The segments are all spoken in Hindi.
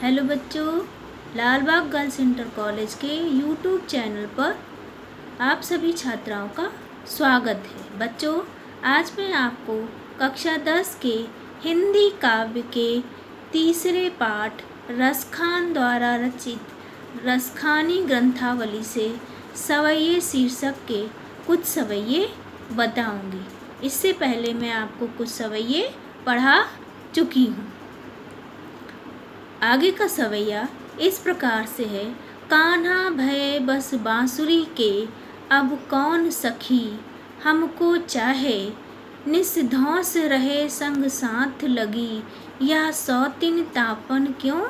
हेलो बच्चों, लालबाग गर्ल्स इंटर कॉलेज के यूट्यूब चैनल पर आप सभी छात्राओं का स्वागत है। बच्चों, आज मैं आपको कक्षा 10 के हिंदी काव्य के तीसरे पाठ रसखान द्वारा रचित रसखानी ग्रंथावली से सवैये शीर्षक के कुछ सवैये बताऊंगी। इससे पहले मैं आपको कुछ सवैये पढ़ा चुकी हूँ। आगे का सवैया इस प्रकार से है। कान्हा भय बस बांसुरी के, अब कौन सखी हमको चाहे। निस्धौंस रहे संग साथ लगी, यह सौतिन तापन क्यों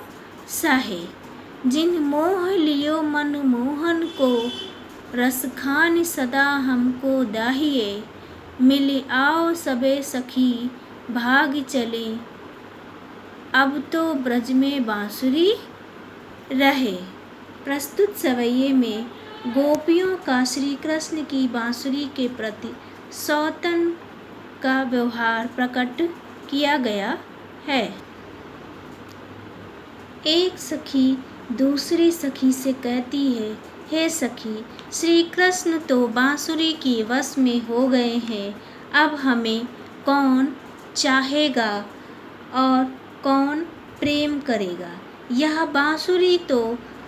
साहे। जिन मोह लियो मन मोहन को, रसखान सदा हमको दाहिए। मिल आओ सबे सखी भाग चले, अब तो ब्रज में बांसुरी रहे। प्रस्तुत सवैये में गोपियों का श्री कृष्ण की बांसुरी के प्रति सौतन का व्यवहार प्रकट किया गया है। एक सखी दूसरी सखी से कहती है, हे सखी, श्री कृष्ण तो बांसुरी की वश में हो गए हैं, अब हमें कौन चाहेगा और कौन प्रेम करेगा। यह बांसुरी तो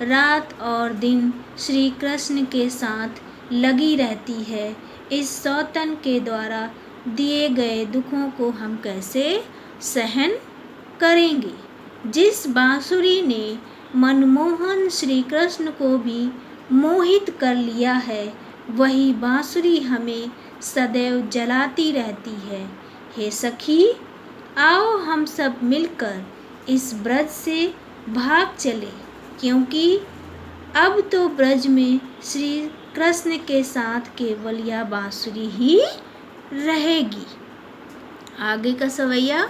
रात और दिन श्री कृष्ण के साथ लगी रहती है। इस सौतन के द्वारा दिए गए दुखों को हम कैसे सहन करेंगे। जिस बांसुरी ने मनमोहन श्री कृष्ण को भी मोहित कर लिया है, वही बांसुरी हमें सदैव जलाती रहती है। हे सखी, आओ हम सब मिलकर इस ब्रज से भाग चले, क्योंकि अब तो ब्रज में श्री कृष्ण के साथ केवल यह बांसुरी ही रहेगी। आगे का सवैया।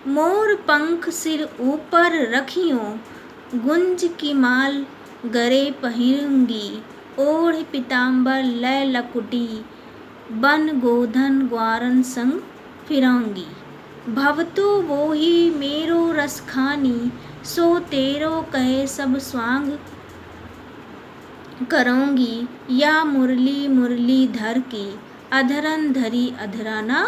मोर पंख सिर ऊपर रखियों, गुंज की माल गरे पहिरूंगी। ओढ़ पीताम्बर लय लकुटी, बन गोधन ग्वारन संग फिरौंगी। भवतो वो ही मेरो रसखानी, सो तेरो कहे सब स्वांग करोंगी। या मुरली मुरली धर की, अधरन धरी अधराना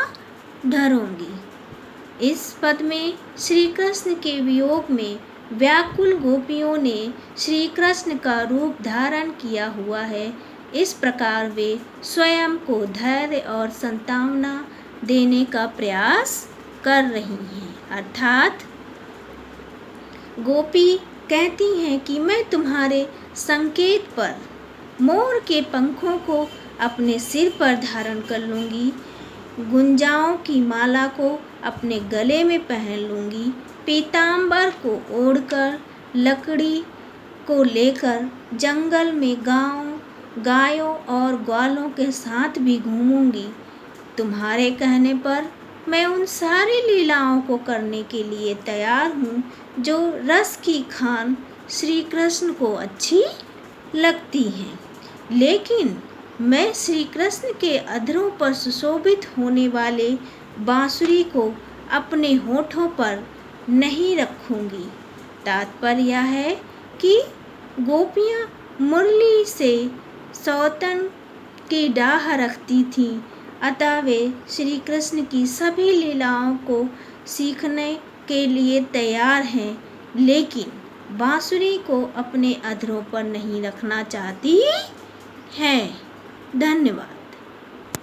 धरूंगी। इस पद में श्री कृष्ण के वियोग में व्याकुल गोपियों ने श्री कृष्ण का रूप धारण किया हुआ है। इस प्रकार वे स्वयं को धैर्य और सांत्वना देने का प्रयास कर रही हैं। अर्थात गोपी कहती हैं कि मैं तुम्हारे संकेत पर मोर के पंखों को अपने सिर पर धारण कर लूँगी, गुंजाओं की माला को अपने गले में पहन लूँगी, पीताम्बर को ओढ़कर लकड़ी को लेकर जंगल में गायों और ग्वालों के साथ भी घूमूंगी। तुम्हारे कहने पर मैं उन सारी लीलाओं को करने के लिए तैयार हूँ जो रस की खान श्री कृष्ण को अच्छी लगती हैं। लेकिन मैं श्री कृष्ण के अधरों पर सुशोभित होने वाले बांसुरी को अपने होठों पर नहीं रखूंगी। तात्पर्य यह है कि गोपियाँ मुरली से सौतन की डाह रखती थीं, अतः वे श्री कृष्ण की सभी लीलाओं को सीखने के लिए तैयार हैं, लेकिन बांसुरी को अपने अधरों पर नहीं रखना चाहती हैं। धन्यवाद।